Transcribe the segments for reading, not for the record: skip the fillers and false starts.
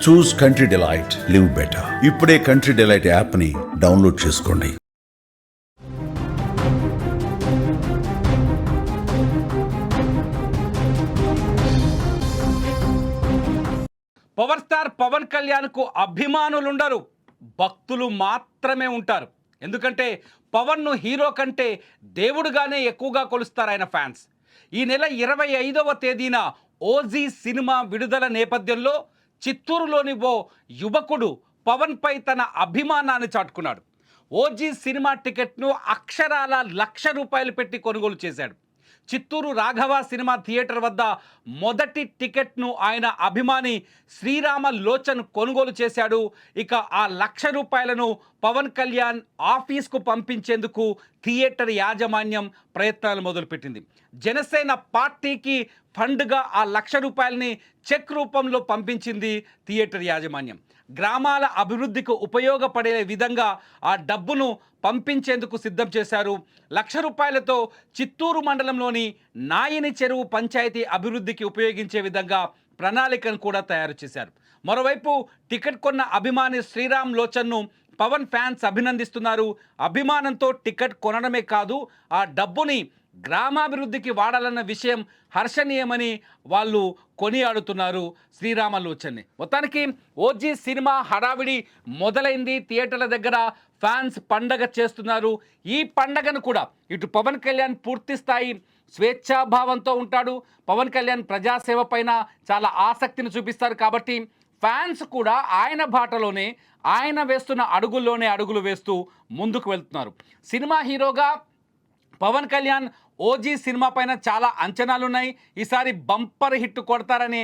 చూస్ country delight, live better. ఇప్పుడే country delight app ని download చేసుకోండి. పవర్ స్టార్ పవన్ కళ్యాణ్ కు అభిమానులు ఉండరు, భక్తులు మాత్రమే ఉంటారు. ఎందుకంటే పవన్ను హీరో కంటే దేవుడుగానే ఎక్కువగా కొలుస్తారు ఆయన ఫ్యాన్స్. ఈ నెల 25వ తేదీన ఓజీ సినిమా విడుదల నేపథ్యంలో చిత్తూరులోని ఓ యువకుడు పవన్పై తన అభిమానాన్ని చాటుకున్నాడు. ఓజీ సినిమా టికెట్ను అక్షరాల ₹1,00,000 పెట్టి కొనుగోలు చేశాడు. చిత్తూరు రాఘవ సినిమా థియేటర్ వద్ద మొదటి టికెట్ను ఆయన అభిమాని శ్రీరామ లోచన్ కొనుగోలు చేశాడు. ఇక ఆ ₹1,00,000 పవన్ కళ్యాణ్ ఆఫీస్కు పంపించేందుకు థియేటర్ యాజమాన్యం ప్రయత్నాలు మొదలుపెట్టింది. జనసేన పార్టీకి ఫండ్గా ఆ ₹1,00,000 చెక్ రూపంలో పంపించింది థియేటర్ యాజమాన్యం. గ్రామాల అభివృద్ధికి ఉపయోగపడే విధంగా ఆ డబ్బును పంపించేందుకు సిద్ధం చేశారు. ₹1,00,000తో చిత్తూరు మండలంలోని నాయిని చెరువు పంచాయతీ అభివృద్ధికి ఉపయోగించే విధంగా ప్రణాళికను కూడా తయారు చేశారు. మరోవైపు టికెట్ కొన్న అభిమాని శ్రీరామ్ లోచన్ను పవన్ ఫ్యాన్స్ అభినందిస్తున్నారు. అభిమానంతో టికెట్ కొనడమే కాదు, ఆ డబ్బుని గ్రామాభివృద్ధికి వాడాలన్న విషయం హర్షణీయమని వాళ్ళు కొనియాడుతున్నారు శ్రీరామలోచన్ని. మొత్తానికి ఓజీ సినిమా హడావిడి మొదలైంది. థియేటర్ల దగ్గర ఫ్యాన్స్ పండగ చేస్తున్నారు. ఈ పండగను కూడా ఇటు పవన్ కళ్యాణ్ పూర్తి స్థాయి స్వేచ్ఛాభావంతో ఉంటాడు. పవన్ కళ్యాణ్ ప్రజాసేవ పైన చాలా ఆసక్తిని చూపిస్తారు. కాబట్టి ఫ్యాన్స్ కూడా ఆయన బాటలోనే, ఆయన వేస్తున్న అడుగుల్లోనే అడుగులు వేస్తూ ముందుకు వెళ్తున్నారు. సినిమా హీరోగా పవన్ కళ్యాణ్ ఓజీ సినిమా పైన చాలా అంచనాలు ఉన్నాయి. ఈసారి బంపర్ హిట్ కొడతారనే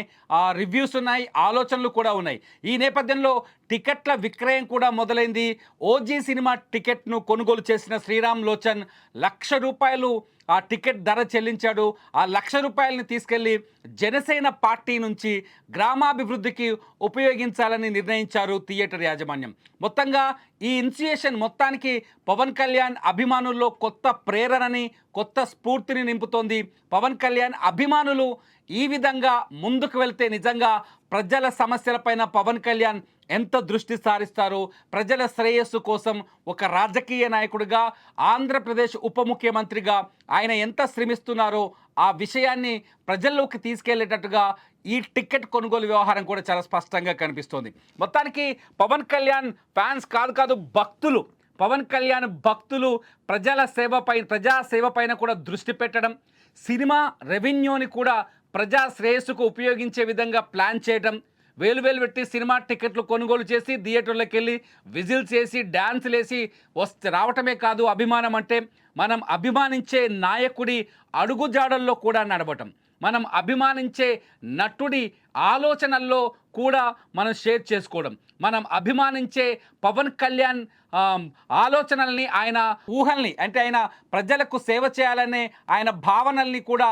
రివ్యూస్ ఉన్నాయి, ఆలోచనలు కూడా ఉన్నాయి. ఈ నేపథ్యంలో టికెట్ల విక్రయం కూడా మొదలైంది. ఓజీ సినిమా టికెట్ను కొనుగోలు చేసిన శ్రీరామ్ లోచన్ ₹1,00,000 ఆ టికెట్ ధర చెల్లించాడు. ఆ ₹1,00,000 తీసుకెళ్లి జనసేన పార్టీ నుంచి గ్రామాభివృద్ధికి ఉపయోగించాలని నిర్ణయించారు థియేటర్ యాజమాన్యం. మొత్తంగా ఈ ఇనిషియేషన్ మొత్తానికి పవన్ కళ్యాణ్ అభిమానుల్లో కొత్త ప్రేరణని, కొత్త స్ఫూర్తిని నింపుతోంది. పవన్ కళ్యాణ్ అభిమానులు ఈ విధంగా ముందుకు వెళ్తే నిజంగా ప్రజల సమస్యలపైన పవన్ కళ్యాణ్ ఎంత దృష్టి సారిస్తారో, ప్రజల శ్రేయస్సు కోసం ఒక రాజకీయ నాయకుడిగా, ఆంధ్రప్రదేశ్ ఉప ముఖ్యమంత్రిగా ఆయన ఎంత శ్రమిస్తున్నారో ఆ విషయాన్ని ప్రజల్లోకి తీసుకెళ్లేటట్టుగా ఈ టికెట్ కొనుగోలు వ్యవహారం కూడా చాలా స్పష్టంగా కనిపిస్తోంది. మొత్తానికి పవన్ కళ్యాణ్ ఫ్యాన్స్ కాదు భక్తులు, పవన్ కళ్యాణ్ భక్తులు ప్రజాసేవ పైన కూడా దృష్టి పెట్టడం, సినిమా రెవెన్యూని కూడా ప్రజా శ్రేయస్సుకు ఉపయోగించే విధంగా ప్లాన్ చేయడం, వేలు పెట్టి సినిమా టికెట్లు కొనుగోలు చేసి థియేటర్లోకి వెళ్ళి విజిల్స్ వేసి డ్యాన్సులు వేసి రావటమే కాదు, అభిమానం అంటే మనం అభిమానించే నాయకుడి అడుగుజాడల్లో కూడా నడవటం, మనం అభిమానించే నటుడి ఆలోచనల్లో కూడా మనం షేర్ చేసుకోవడం, మనం అభిమానించే పవన్ కళ్యాణ్ ఆలోచనల్ని, ఆయన ఊహల్ని, అంటే ఆయన ప్రజలకు సేవ చేయాలనే ఆయన భావనల్ని కూడా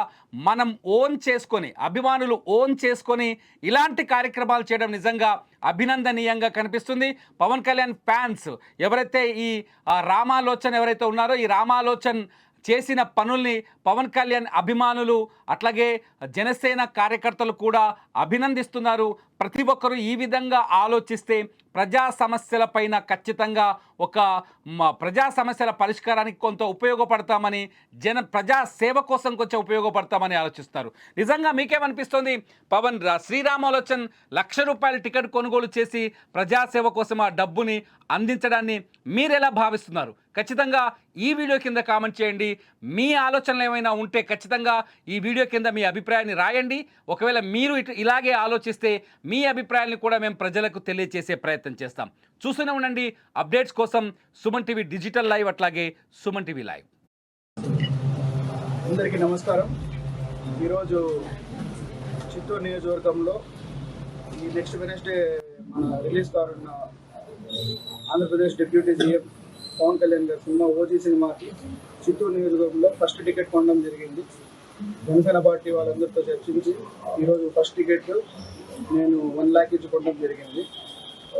మనం ఓన్ చేసుకొని, అభిమానులు ఓన్ చేసుకొని ఇలాంటి కార్యక్రమాలు చేయడం నిజంగా అభినందనీయంగా కనిపిస్తుంది. పవన్ కళ్యాణ్ ఫ్యాన్స్ ఎవరైతే ఈ రామాలోచన్ ఎవరైతే ఉన్నారో, ఈ రామాలోచన్ చేసిన పనుల్ని పవన్ కళ్యాణ్ అభిమానులు అట్లాగే జనసేన కార్యకర్తలు కూడా అభినందిస్తున్నారు. ప్రతి ఒక్కరూ ఈ విధంగా ఆలోచిస్తే ప్రజా సమస్యలపైన ఖచ్చితంగా ప్రజా సమస్యల పరిష్కారానికి కొంత ఉపయోగపడతామని, ప్రజా సేవ కోసం కొంచెం ఉపయోగపడతామని ఆలోచిస్తారు. నిజంగా మీకేమనిపిస్తుంది? శ్రీరామలోచన్ ₹1,00,000 టికెట్ కొనుగోలు చేసి ప్రజాసేవ కోసం ఆ డబ్బుని అందించడాన్ని మీరెలా భావిస్తున్నారు? ఖచ్చితంగా ఈ వీడియో కింద కామెంట్ చేయండి. మీ ఆలోచనలు ఏమైనా ఉంటే ఖచ్చితంగా ఈ వీడియో కింద మీ అభిప్రాయాన్ని రాయండి. ఒకవేళ మీరు ఇలాగే ఆలోచిస్తే మీ అభిప్రాయాన్ని కూడా మేము ప్రజలకు తెలియజేసే ప్రయత్నం చేస్తాం. చూస్తూనే ఉండండి అప్డేట్స్ కోసం సుమన్ టీవీ డిజిటల్ లైవ్, అట్లాగే సుమన్ టీవీ లైవ్. అందరికీ నమస్కారం. ఈరోజు చిత్తూరు నియోజకవర్గంలో ఈ నెక్స్ట్ వెనస్డే మన రిలీజ్ కానున్న ఆంధ్రప్రదేశ్ డిప్యూటీ సీఎం పవన్ కళ్యాణ్ గారి సినిమా ఓజీ సినిమాకి చిత్తూరు నియోజకవర్గంలో ఫస్ట్ టికెట్ కొనడం జరిగింది. జనసేన పార్టీ వాళ్ళందరితో చర్చించి ఈరోజు ఫస్ట్ టికెట్ నేను 1 lakh ఇచ్చి కొనడం జరిగింది.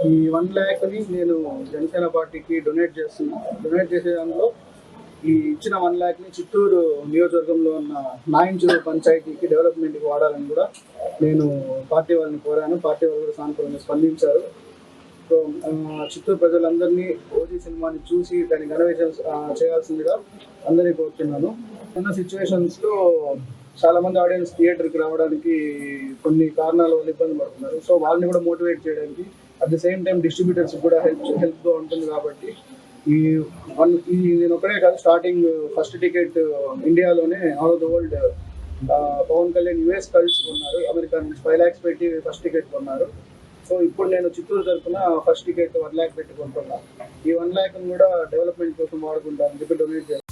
ఈ 1 lakhని నేను జనసేన పార్టీకి డొనేట్ చేస్తున్నా. డొనేట్ చేసే దాంట్లో ఈ ఇచ్చిన 1 lakh ని చిత్తూరు నియోజకవర్గంలో ఉన్న నాయించూరు పంచాయతీకి డెవలప్మెంట్కి వాడాలని కూడా నేను పార్టీ వాళ్ళని కోరాను. పార్టీ వాళ్ళు కూడా సానుకూలంగా స్పందించారు. సో చిత్తూరు ప్రజలందరినీ ఓజీ సినిమాని చూసి దాన్ని ఘన విజయం చేయాల్సిందిగా అందరినీ కోరుతున్నాను. ఉన్న సిచ్యువేషన్స్లో చాలా మంది ఆడియన్స్ థియేటర్కి రావడానికి కొన్ని కారణాల వల్ల ఇబ్బంది పడుతున్నారు. సో వాళ్ళని కూడా మోటివేట్ చేయడానికి at the same time distributors కూడా హెల్ప్గా ఉంటుంది. కాబట్టి నేను ఒకటే కాదు, స్టార్టింగ్ ఫస్ట్ టికెట్ ఇండియాలోనే all over the world Pawan Kalyan US కలుసుకున్నారు. అమెరికా నుంచి 5 lakhs పెట్టి ఫస్ట్ టికెట్ కొన్నారు. సో ఇప్పుడు నేను చిత్తూరు తరఫున ఫస్ట్ టికెట్ 1 lakh పెట్టి కొంటున్నా. ఈ 1 lakh కూడా డెవలప్మెంట్ కోసం వాడుకుంటాను, చెప్పి డొనేట్ చేస్తాను.